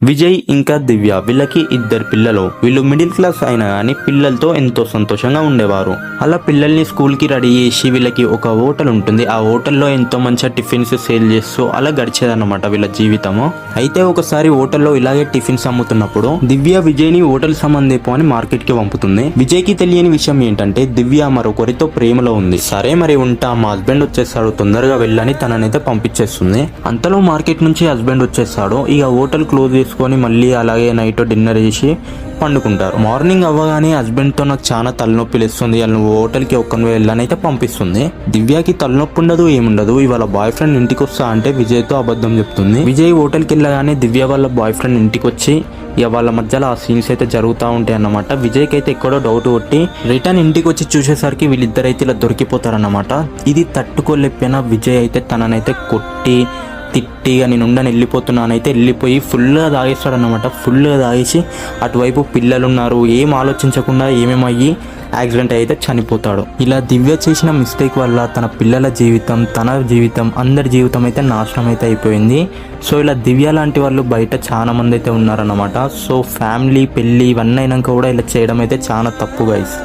విజయ్ ఇంకా దివ్య వీళ్ళకి ఇద్దరు పిల్లలు. వీళ్ళు మిడిల్ క్లాస్ అయినా కానీ పిల్లలతో ఎంతో సంతోషంగా ఉండేవారు. అలా పిల్లల్ని స్కూల్కి రెడీ చేసి వీళ్ళకి ఒక హోటల్ ఉంటుంది. ఆ హోటల్లో ఎంతో మంచిగా టిఫిన్స్ సేల్ చేస్తూ అలా గడిచేదన్నమాట వీళ్ళ జీవితము. అయితే ఒకసారి హోటల్లో ఇలాగే టిఫిన్స్ అమ్ముతున్నప్పుడు దివ్య విజయ్ని హోటల్ సంబంధం తెప్పు అని మార్కెట్ కి పంపుతుంది. విజయ్కి తెలియని విషయం ఏంటంటే దివ్య మరొకరితో ప్రేమలో ఉంది. సరే మరి ఉంటా, మా హస్బెండ్ వచ్చేస్తాడు, తొందరగా వెళ్ళని తననైతే పంపించేస్తుంది. అంతలో మార్కెట్ నుంచి హస్బెండ్ వచ్చేస్తాడు. ఇక హోటల్ క్లోజ్ చేసుకొని మళ్ళీ అలాగే నైట్ డిన్నర్ చేసి పండుకుంటారు. మార్నింగ్ అవ్వగానే హస్బెండ్ తో నాకు చాలా తలనొప్పి లేస్తుంది, నువ్వు హోటల్కి ఒక్కను వెళ్ళని అయితే పంపిస్తుంది. దివ్యకి తలనొప్పి ఉండదు, ఏముండదు. ఇవాళ బాయ్ ఫ్రెండ్ ఇంటికి వస్తా అంటే విజయ్తో అబద్ధం చెప్తుంది. విజయ్ హోటల్కి వెళ్ళగానే దివ్య వాళ్ళ బాయ్ ఫ్రెండ్ ఇంటికి వచ్చి ఇక వాళ్ళ మధ్యలో ఆ సీన్స్ అయితే జరుగుతూ ఉంటాయి అన్నమాట. విజయ్కి అయితే ఎక్కడో డౌట్ కొట్టి రిటర్న్ ఇంటికి వచ్చి చూసేసరికి వీళ్ళిద్దరైతే ఇలా దొరికిపోతారన్నమాట. ఇది తట్టుకోలేకపోయినా విజయ్ అయితే తననైతే కొట్టి తిట్టి నేను ఉండని వెళ్ళిపోతున్నానైతే వెళ్ళిపోయి ఫుల్గా తాగేస్తాడు అన్నమాట. ఫుల్గా తాగేసి అటువైపు పిల్లలు ఉన్నారు, ఏం ఆలోచించకుండా ఏమేమయ్యి యాక్సిడెంట్ అయితే చనిపోతాడు. ఇలా దివ్య చేసిన మిస్టేక్ వల్ల తన పిల్లల జీవితం, తన జీవితం, అందరి జీవితం అయితే నాశనం అయితే అయిపోయింది. సో ఇలా దివ్య లాంటి వాళ్ళు బయట చాలా మంది అయితే ఉన్నారన్నమాట. సో ఫ్యామిలీ పెళ్ళి ఇవన్నీ అయినాక కూడా ఇలా చేయడం అయితే చాలా తప్పు గైస్.